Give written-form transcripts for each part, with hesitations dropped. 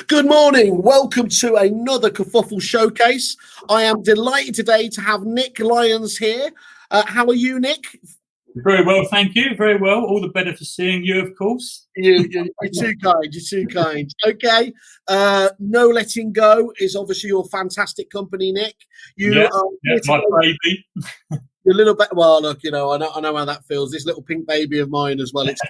Good morning. Welcome to another Kerfuffle showcase. I am delighted today to have Nick Lyons here. How are you, Nick? Very well, thank you. Very well. All the better for seeing you, of course. You're too kind. You're too kind. Okay. NoLettingGo is obviously your fantastic company, Nick. Yeah, my baby. Your little bit. Well, look, I know how that feels. This little pink baby of mine as well. It's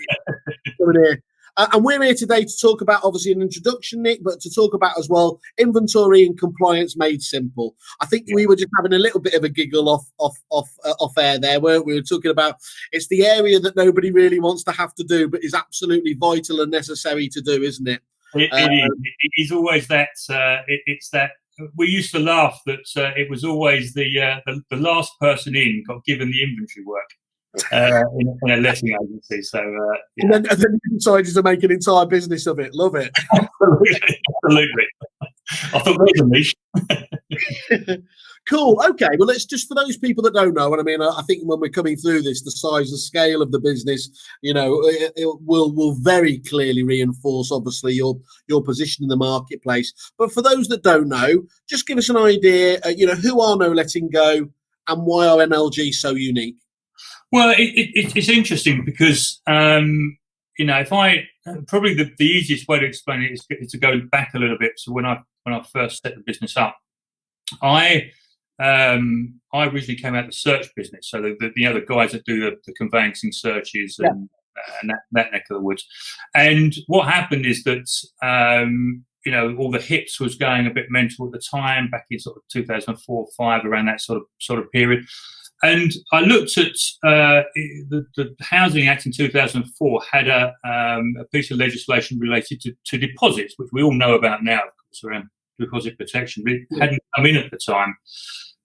coming here. And we're here today to talk about, obviously, an introduction, Nick, but to talk about as well inventory and compliance made simple. I think we were just having a little bit of a giggle off air there, weren't we? We were talking about it's the area that nobody really wants to have to do, but is absolutely vital and necessary to do, isn't it? It is always that. It's that. We used to laugh that it was always the last person in got given the inventory work. In a letting agency, so and then you decided to make an entire business of it. Love it. Absolutely. I thought that was a niche. Cool. Okay. Well, let's just, for those people that don't know, and I mean, I think when we're coming through this, the size and scale of the business, it will very clearly reinforce, obviously, your position in the marketplace. But for those that don't know, just give us an idea. Who are NoLettingGo and why are NLG so unique? Well, it's interesting because if I probably the easiest way to explain it is to go back a little bit to when I first set the business up. I originally came out of the search business, so the guys that do the conveyancing searches and that neck of the woods. And what happened is that all the hips was going a bit mental at the time, back in sort of 2004, 5, around that sort of period. And I looked at the Housing Act in 2004 had a piece of legislation related to deposits, which we all know about now, of course, around deposit protection, but it hadn't come in at the time.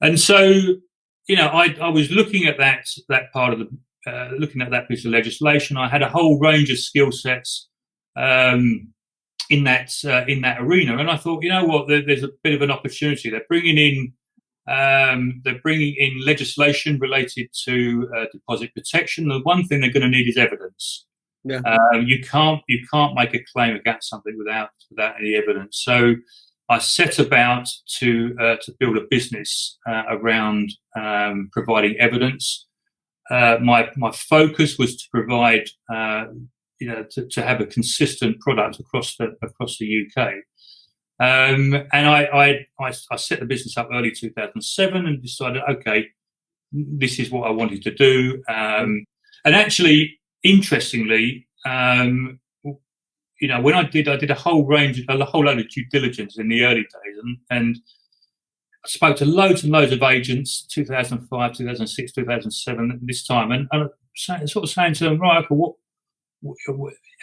And so, I was looking at that part of looking at that piece of legislation. I had a whole range of skill sets in that arena, and I thought, there's a bit of an opportunity. They're bringing in legislation related to deposit protection. The one thing they're going to need is evidence. Yeah. You can't make a claim against something without any evidence. So I set about to build a business around providing evidence. My focus was to provide to have a consistent product across the UK. And I set the business up early 2007 and decided, okay, this is what I wanted to do. And actually, interestingly, when I did a whole load of due diligence in the early days, and I spoke to loads and loads of agents, 2005, 2006, 2007, this time, and sort of saying to them, right, okay,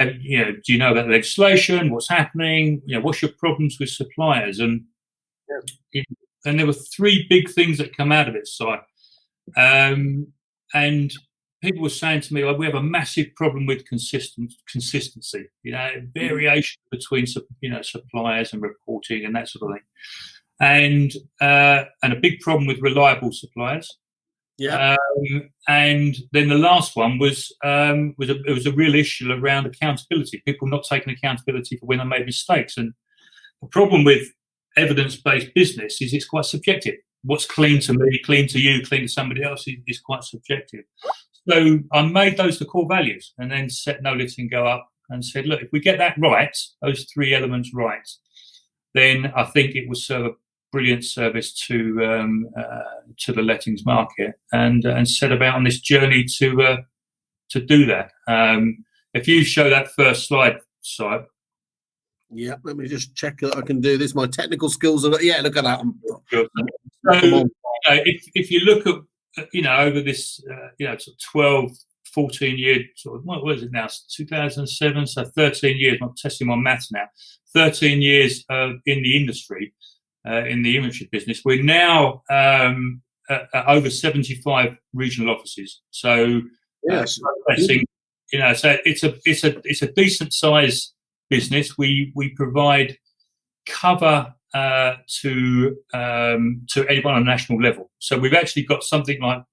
do you know about the legislation? What's happening? What's your problems with suppliers? And there were three big things that come out of it. So, and people were saying to me, we have a massive problem with consistency. Variation between suppliers and reporting and that sort of thing, and a big problem with reliable suppliers. Yeah, and then the last one was a real issue around accountability. People not taking accountability for when they made mistakes. And the problem with evidence-based business is it's quite subjective. What's clean to me, clean to you, clean to somebody else is quite subjective. So I made those the core values, and then set NoLettingGo up and said, look, if we get that right, those three elements right, then I think it will serve a brilliant service to the lettings market, and set about on this journey to do that. If you show that first slide, Si. Yeah, let me just check that I can do this. My technical skills are look at that. So if you look at over this 12, 14 year sort of, what is it now? 2007, so 13 years. I'm testing my maths now. 13 years in the industry. In the inventory business, we're now at over 75 regional offices. So, so it's a decent size business. We provide cover to anyone on a national level. So we've actually got something like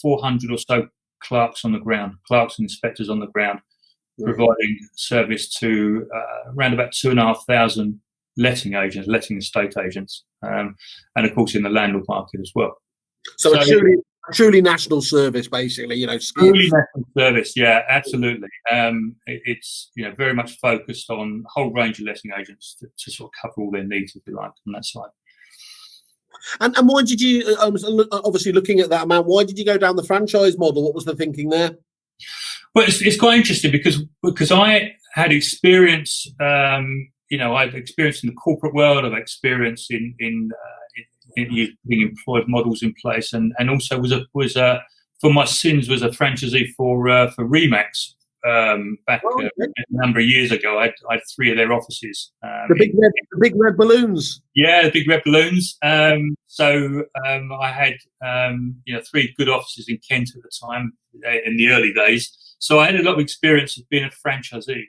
400 or so clerks on the ground, clerks and inspectors on the ground, providing service to around about 2,500 letting agents, letting estate agents, and of course in the landlord market as well. So a truly national service, basically, Truly national service, yeah, absolutely. It's very much focused on a whole range of letting agents to sort of cover all their needs, if you like, on that side. And why did you, obviously looking at that amount, why did you go down the franchise model? What was the thinking there? Well, it's quite interesting because I had experience, I've experienced in the corporate world, I've experienced in being employed models in place, and also was for my sins was a franchisee for Remax back a number of years ago. I had 3 of their offices. The big red balloons. Yeah, the big red balloons. So I had 3 good offices in Kent at the time in the early days. So I had a lot of experience of being a franchisee.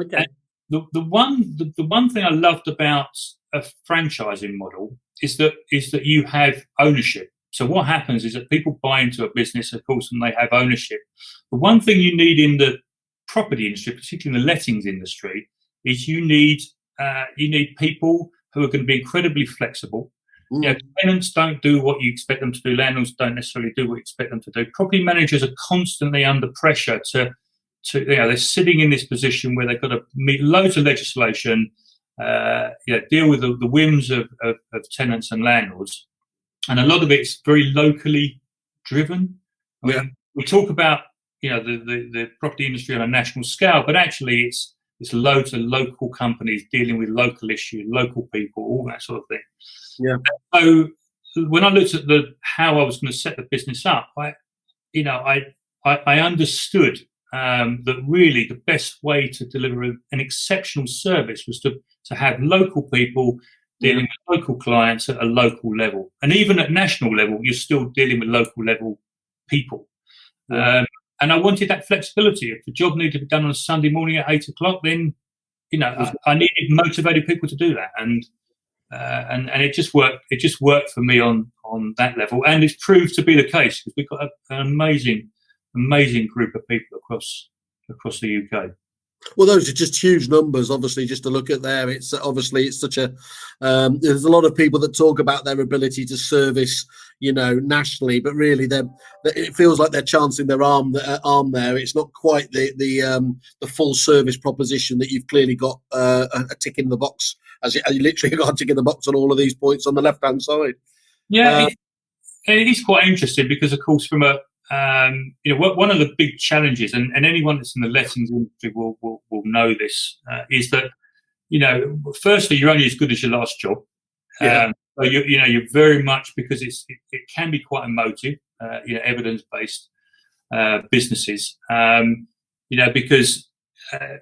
Okay. And the one thing I loved about a franchising model is that you have ownership. So what happens is that people buy into a business, of course, and they have ownership. The one thing you need in the property industry, particularly in the lettings industry, is you need people who are going to be incredibly flexible. Tenants don't do what you expect them to do. Landlords don't necessarily do what you expect them to do. Property managers are constantly under pressure to they're sitting in this position where they've got to meet loads of legislation, deal with the whims of tenants and landlords, and a lot of it's very locally driven. We talk about the property industry on a national scale, but actually it's loads of local companies dealing with local issues, local people, all that sort of thing. Yeah. So when I looked at how I was going to set the business up, I understood that really the best way to deliver an exceptional service was to have local people dealing with local clients at a local level. And even at national level, you're still dealing with local level people. Yeah. And I wanted that flexibility. If the job needed to be done on a Sunday morning at 8 o'clock, then, I needed motivated people to do that. And it just worked. It just worked for me on that level. And it's proved to be the case because we've got an amazing group of people across the UK. Well, those are just huge numbers, obviously, just to look at there. It's such a, there's a lot of people that talk about their ability to service, nationally, but really it feels like they're chancing their arm there. It's not quite the full service proposition that you've clearly got a tick in the box, as you literally got a tick in the box on all of these points on the left-hand side. Yeah, it is quite interesting because, of course, from one of the big challenges, and anyone that's in the lettings industry will know this, is that, firstly, you're only as good as your last job. Yeah. So you're very much, because it can be quite emotive, evidence-based businesses, because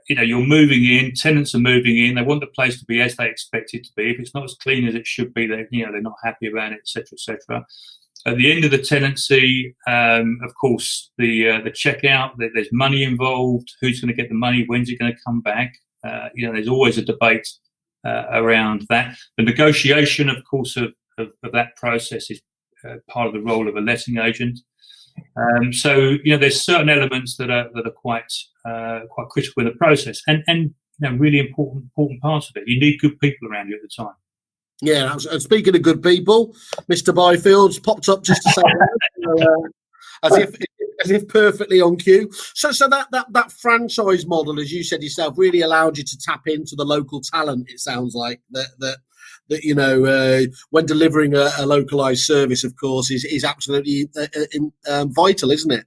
you're moving in, tenants are moving in, they want the place to be as they expect it to be. If it's not as clean as it should be, they're not happy about it, etc., etc. At the end of the tenancy, of course, the checkout, there's money involved. Who's going to get the money? When's it going to come back? There's always a debate around that. The negotiation, of course, of that process is part of the role of a letting agent. So there's certain elements that are quite critical in the process, and really important parts of it. You need good people around you at the time. Yeah, and speaking of good people, Mr. Byfield's popped up just to say as if perfectly on cue. So that franchise model, as you said yourself, really allowed you to tap into the local talent. It sounds like that when delivering a localized service, of course, is absolutely vital, isn't it?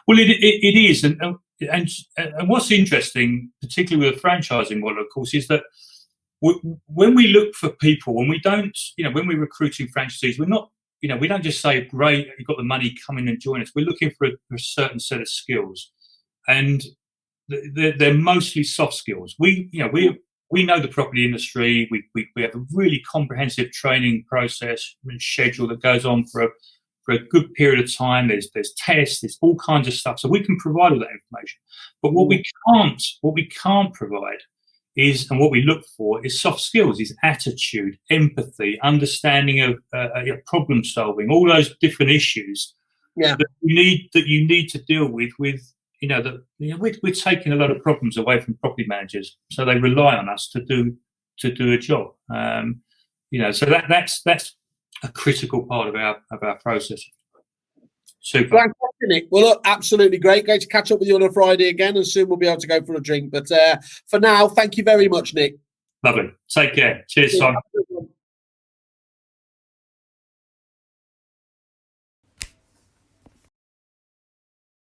Well, it is, and what's interesting, particularly with the franchising model, of course, is that when we look for people, when we're recruiting franchisees, we're not, we don't just say, great, you've got the money, come in and join us. We're looking for a certain set of skills, and they're mostly soft skills. We know the property industry. We have a really comprehensive training process and schedule that goes on for a good period of time. There's tests, there's all kinds of stuff, so we can provide all that information. But what we can't provide is, and what we look for is soft skills, is attitude, empathy, understanding of problem solving, all those different issues that you need to deal with. We're taking a lot of problems away from property managers, so they rely on us to do a job. So that's a critical part of our process. Super. Fantastic, Nick. Well, look, absolutely great. Great to catch up with you on a Friday again, and soon we'll be able to go for a drink. But for now, thank you very much, Nick. Lovely. Take care. Cheers, Simon.